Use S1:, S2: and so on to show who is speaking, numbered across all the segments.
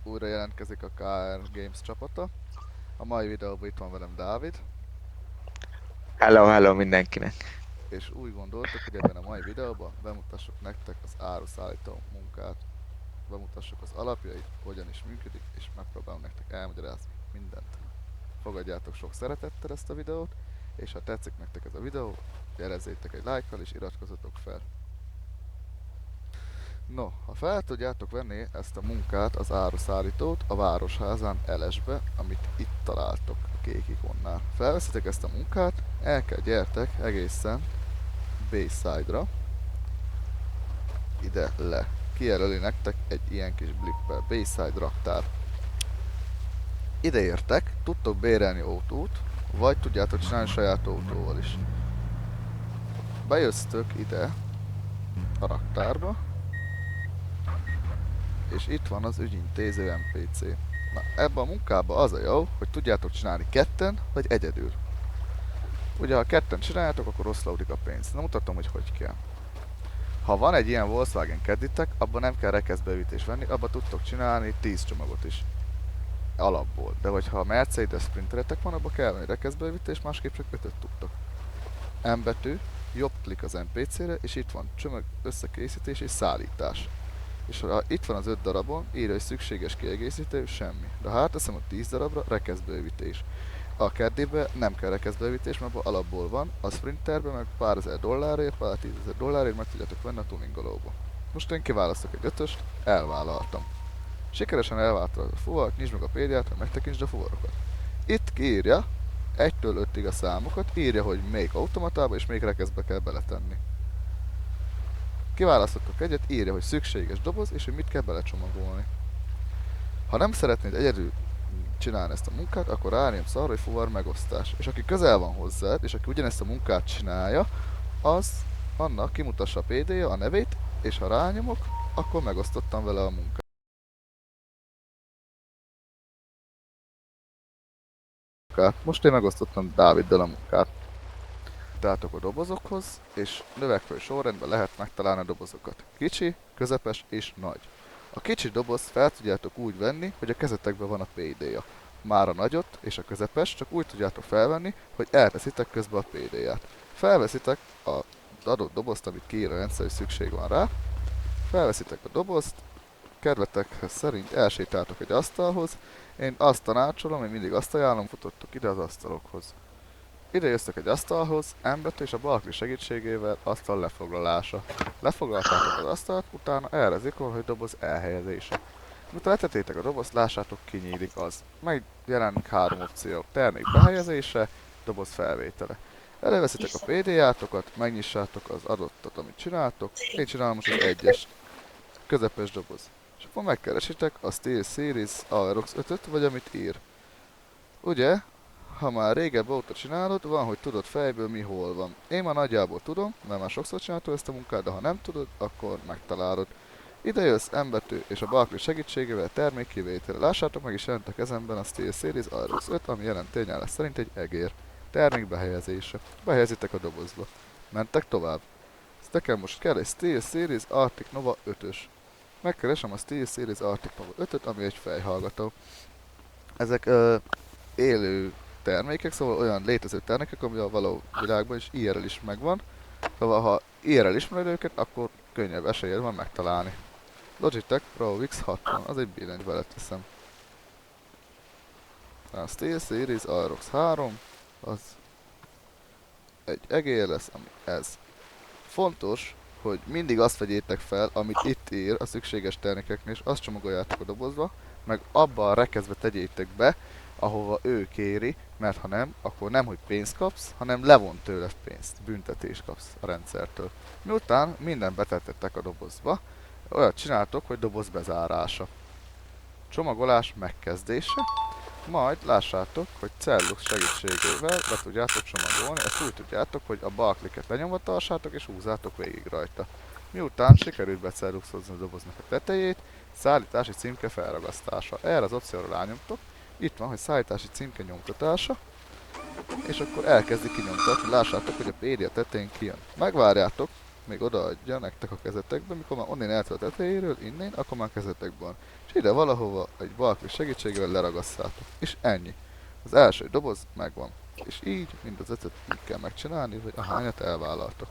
S1: újra jelentkezik a KR Games csapata. A mai videóban itt van velem Dávid,
S2: Hello, hello mindenkinek.
S1: és úgy gondoltuk, hogy ebben a mai videóban bemutassuk nektek az áruszállító munkát. Bemutassuk az alapjait, hogyan is működik, és megpróbálunk nektek elmagyarázni mindent. Fogadjátok sok szeretettel ezt a videót, és ha tetszik nektek ez a videó, jelezzétek egy lájkkal és iratkozzatok fel. No, ha fel tudjátok venni ezt a munkát, az áruszállítót a Városházán Elesbe, amit itt találtok a kék ikonnál. Felveszitek ezt a munkát, el kell gyertek egészen Bayside-ra, ide le. Kijelöli nektek egy ilyen kis blippel, Bayside raktár. Ide értek, tudtok bérelni autót, vagy tudjátok csinálni saját autóval is. Bejössztök ide a raktárba, és itt van az ügyintéző NPC. Na, ebben a munkában az a jó, hogy tudjátok csinálni ketten, vagy egyedül. Ugye, ha ketten csináljátok, akkor oszlódik a pénz. Na, mutatom, hogy hogy kell. Ha van egy ilyen Volkswagen Cadditek, abban nem kell rekeszbeütés venni, abban tudtok csinálni 10 csomagot is. Alapból. De hogyha a Mercedes Sprinteretek van, abban kell venni rekeszbeütés, másképp csak 5-öt tudtok. M betű, jobb klik az NPC-re, és itt van csomag összekészítés és szállítás. És ha itt van az 5 darabon, írja, hogy szükséges kiegészítő, semmi. De ha átteszem a 10 darabra, rekeszbővítés. A Caddybe nem kell rekeszbővítés, mert alapból van, a Sprinterbe meg pár ezer dollárért, pár tízezer dollárért meg tudjátok venni a tuningolóba. Most én kiválasztok egy 5-öst, elvállaltam. Sikeresen elvállaltad a fuvart, nyisd meg a példát, hogy megtekintsd a fuvarokat. Itt kiírja, 1-től 5-ig a számokat, írja, hogy melyik automatába és melyik rekeszbe kell beletenni. Kiválasztottok egyet, írja, hogy szükséges doboz, és hogy mit kell belecsomagolni. Ha nem szeretnéd egyedül csinálni ezt a munkát, akkor rányomsz arra, hogy fuvar megosztás. És aki közel van hozzád, és aki ugyanezt a munkát csinálja, az annak kimutassa a PD-je, a nevét, és ha rányomok, akkor megosztottam vele a munkát. Most én megosztottam Dáviddal a munkát. Dátok a dobozokhoz, és növekvő sorrendben lehet megtalálni a dobozokat. Kicsi, közepes és nagy. A kicsi doboz fel tudjátok úgy venni, hogy a kezetekben van a PD-ja. Már a nagyot és a közepes csak úgy tudjátok felvenni, hogy elteszitek közben a PD-ját. Felveszitek az adott dobozt, amit kiír a rendszer, hogy szükség van rá. Felveszitek a dobozt, kedvetekhez szerint elsétáltok egy asztalhoz. Én azt tanácsolom, én mindig azt ajánlom, futottok ide az asztalokhoz. Ide jöttök egy asztalhoz, M-betű és a balkli segítségével asztal lefoglalása. Lefoglaltátok az asztalt, utána erre zikol, hogy doboz elhelyezése. Miután letetétek a dobozt, lássátok, kinyílik az. Megjelenik 3 opció. Termék behelyezése, doboz felvétele. Előveszitek a PD-játokat, megnyissátok az adottat, amit csináltok. Én csinálom most az 1-es, közepes doboz. És akkor megkeresitek a SteelSeries Aerox 5-öt, vagy amit ír. Ugye? Ha már régebb óta csinálod, van, hogy tudod fejből mi hol van. Én már nagyjából tudom, mert már sokszor csináltam ezt a munkát, de ha nem tudod, akkor megtalálod. Ide jössz M betű és a balkli segítségével termékkivétel. Lássátok, meg is jelent a kezemben a SteelSeries Aerox 5, ami jelent tényállás szerint egy egér. Termék behelyezése. Behelyezitek a dobozba. Mentek tovább. Ezt nekem most kell egy SteelSeries Arctic Nova 5-ös. Megkeresem a SteelSeries Arctic Nova 5-öt, ami egy fejhallgató. Ezek élő termékek, szóval olyan létező termékek, ami a való világban is IRL is megvan. Szóval ha IRL ismered őket, akkor könnyebb esélyed van megtalálni. Logitech Pro X60, az egy billentyű, vele teszem. A SteelSeries Aerox 3, az egy egér lesz, ami ez. Fontos, hogy mindig azt vegyétek fel, amit itt ír a szükséges termékeknél, és azt csomagoljátok a dobozba, meg abba a rekeszbe tegyétek be, ahova ő kéri, mert ha nem, akkor nem, hogy pénzt kapsz, hanem levon tőle pénzt, büntetést kapsz a rendszertől. Miután mindent betettek a dobozba, olyat csináltok, hogy doboz bezárása. Csomagolás megkezdése, majd lássátok, hogy cellux segítségével be tudjátok csomagolni, ezt úgy tudjátok, hogy a bal klikket lenyomva tartsátok és húzzátok végig rajta. Miután sikerült becelluxozni a doboznak a tetejét, szállítási címke felragasztása. Erre az opcióra rányomtok, itt van, hogy szállítási címke nyomtatása, és akkor elkezdi kinyomtatni, lássátok, hogy a PD a tetején kijön. Megvárjátok, még odaadja nektek a kezetekbe, mikor már onnan eltől a tetejéről, innen, akkor már a kezetekben. És ide valahova egy balklis segítségével leragasztátok. És ennyi. Az első doboz megvan. És így, mind az ötöt így kell megcsinálni, hogy ahányat elvállaltok.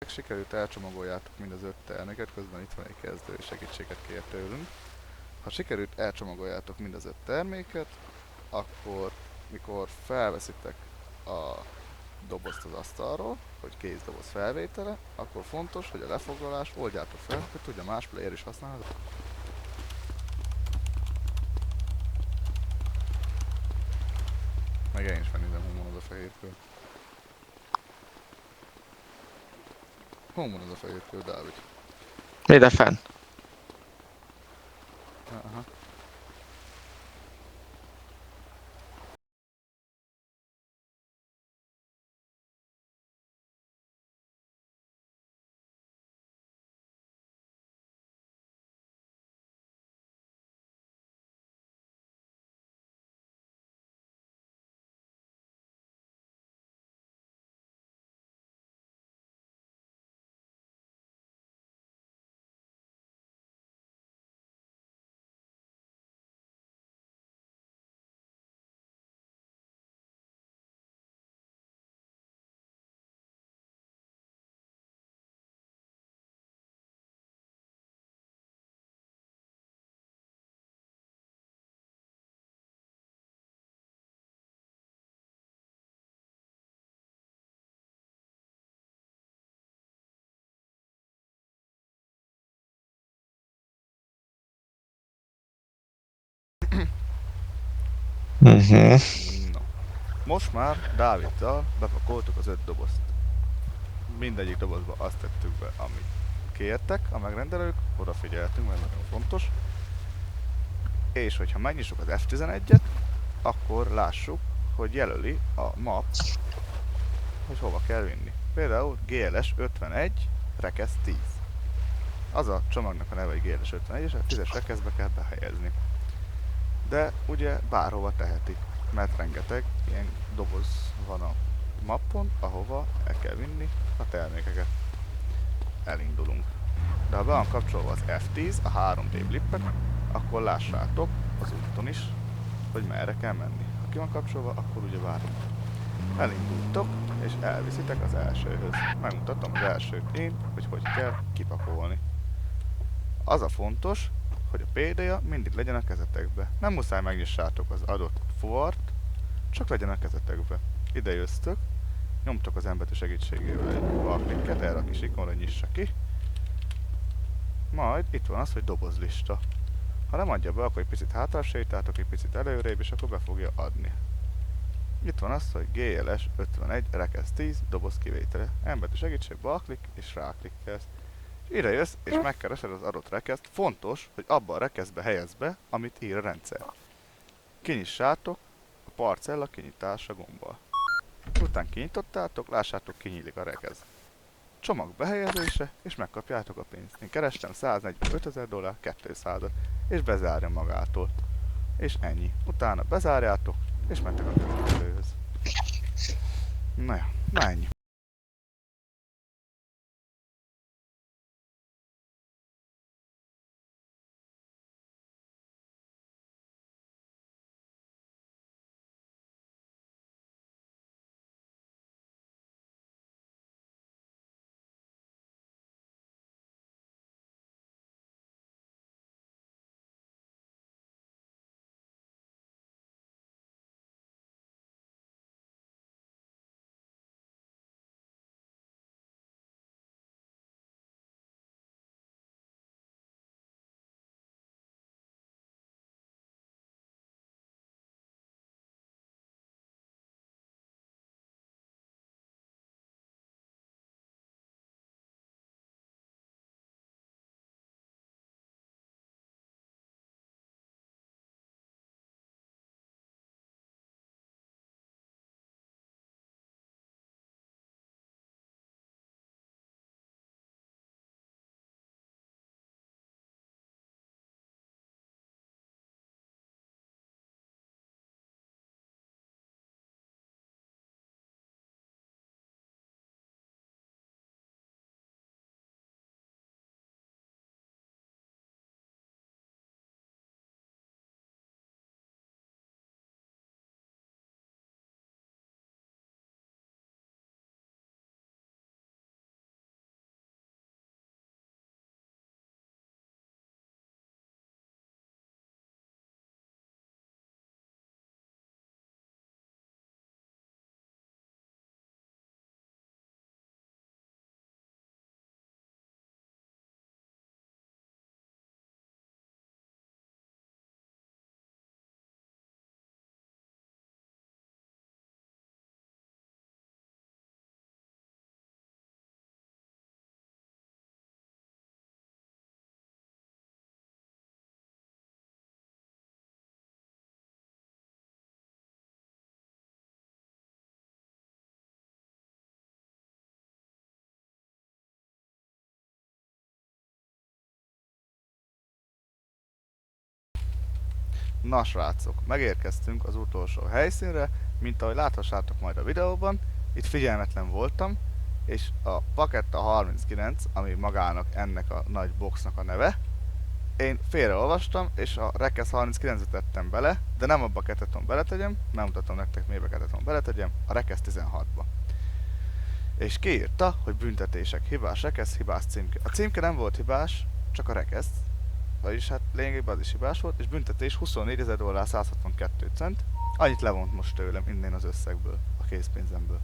S1: Sikerült elcsomagoljátok mind az 5 terméket, közben itt van egy kezdő és segítséget kér tőlünk. Ha sikerült elcsomagoljátok mind az 5 terméket, akkor mikor felveszitek a dobozt az asztalról, hogy kézdoboz felvétele, akkor fontos, hogy a lefoglalást oldjátok fel, hogy tudja más player is használni. Meg én is megnézem, hol van az a fehér kő. Hol van az a fehér kő, Dávid?
S2: Ide fenn.
S1: Aha.
S2: Uh-huh.
S1: No. Most már Dáviddal bepakoltuk az 5 dobozt. Mindegyik dobozba azt tettük be, amit kértek a megrendelők, odafigyeltünk, mert nagyon fontos. És hogyha megnyissuk az F11-et, akkor lássuk, hogy jelöli a map, hogy hova kell vinni. Például GLS 51, rekesz 10. Az a csomagnak a neve, hogy GLS 51, és a 10-es rekeszbe kell behelyezni. De ugye bárhova teheti, mert rengeteg ilyen doboz van a mappon, ahova el kell vinni a termékeket. Elindulunk. De ha be van kapcsolva az F10, a 3D blippet, akkor lássátok az úton is, hogy merre kell menni. Ha ki van kapcsolva, akkor ugye várunk. Elindultok, és elviszitek az elsőhöz. Megmutatom az elsőt én, hogy hogy kell kipakolni. Az a fontos, hogy a PD-ja mindig legyen a kezetekbe. Nem muszáj megnyissátok az adott fuvart, csak legyen a kezetekbe. Ide jöztök, nyomtok az M-betű segítségével egy balklikket erre a kis ikonra, nyissa ki. Majd itt van az, hogy dobozlista. Ha nem adja be, akkor egy picit hátrább sétáltok, egy picit előrébb, és akkor be fogja adni. Itt van az, hogy GLS 51, rekesz 10, doboz kivétele. M-betű segítség, balklik, és ráklikkelsz. És ide jössz, és megkeresed az adott rekeszt. Fontos, hogy abba a rekeszbe helyezd be, amit ír a rendszer. Kinyissátok a parcella kinyitása gombbal. Után kinyitottátok, lássátok, kinyílik a rekesz. Csomag behelyezése, és megkapjátok a pénzt. Én kerestem $145,000, 200-at, és bezárja magától. És ennyi. Utána bezárjátok, és mentek a következőhöz. Na ja, na ennyi. Na srácok, megérkeztünk az utolsó helyszínre, mint ahogy láthassátok majd a videóban. Itt figyelmetlen voltam, és a Paketta 39, ami magának ennek a nagy boxnak a neve, én félreolvastam, és a Rekesz 39-et tettem bele, de nem abba a keteton beletegyem, nem mutatom nektek miért keteton beletegyem, a Rekesz 16-ba. És kiírta, hogy büntetések, hibás rekesz, hibás címke. A címke nem volt hibás, csak a rekesz, vagyis hát lényegében az is hibás volt, és büntetés $24,000 162 cent. Annyit levont most tőlem innen az összegből, a készpénzemből.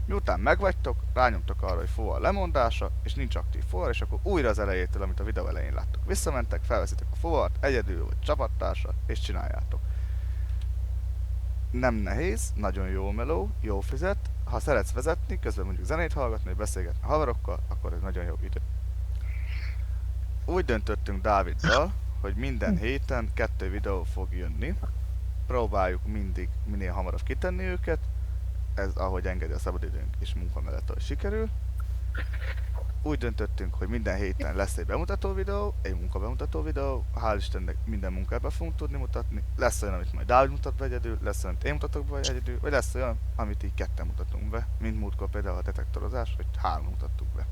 S1: Miután megvagytok, rányomtok arra, hogy fuvar lemondása, és nincs aktív fuvar, és akkor újra az elejétől, amit a videó elején láttok. Visszamentek, felveszitek a fuvart, egyedül vagy csapattársal, és csináljátok. Nem nehéz, nagyon jó meló, jó fizet. Ha szeretsz vezetni, közben mondjuk zenét hallgatni, vagy beszélgetni a haverokkal, akkor ez nagyon jó idő. Úgy döntöttünk Dáviddal, hogy minden héten 2 videó fog jönni. Próbáljuk mindig minél hamarabb kitenni őket. Ez ahogy engedi a szabadidőnk és munka mellett, ahogy sikerül. Úgy döntöttünk, hogy minden héten lesz egy bemutató videó, egy munkabemutató videó. Hál' Istennek minden munkában fogunk tudni mutatni. Lesz olyan, amit majd Dávid mutat be egyedül, lesz olyan, amit én mutatok be egyedül, vagy lesz olyan, amit így ketten mutatunk be. Mint múltkor például a detektorozás, hogy 3 mutattuk be.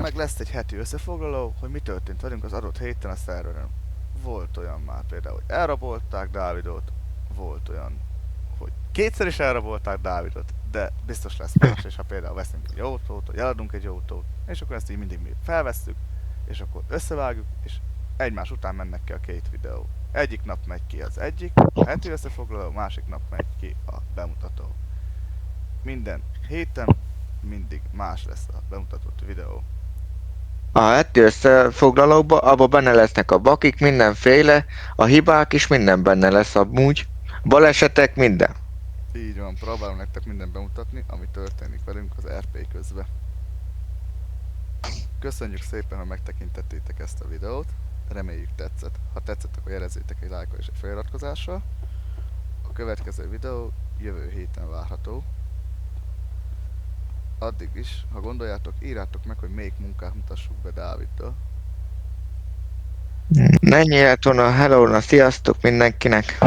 S1: Meg lesz egy heti összefoglaló, hogy mi történt velünk az adott héten a szerveren. Volt olyan már például, hogy elrabolták Dávidot, volt olyan, hogy kétszer is elrabolták Dávidot, de biztos lesz más, és ha például veszünk egy autót, vagy eladunk egy autót, és akkor ezt így mindig mi felvesszük, és akkor összevágjuk, és egymás után mennek ki a két videó. Egyik nap megy ki az egyik, a heti összefoglaló, másik nap megy ki a bemutató. Minden héten mindig más lesz a bemutatott videó.
S2: A heti összefoglalóba, abba benne lesznek a bakik, mindenféle, a hibák is minden benne lesz amúgy. Balesetek, minden.
S1: Így van, próbálom nektek mindent bemutatni, ami történik velünk az RP közben. Köszönjük szépen, hogy megtekintettétek ezt a videót. Reméljük tetszett. Ha tetszett, akkor jelezzétek egy lájkkal és egy feliratkozással. A következő videó jövő héten várható. Addig is, ha gondoljátok, írjátok meg, hogy melyik munkát mutassuk be Dáviddal.
S2: Ennyi lett volna, hello, sziasztok mindenkinek!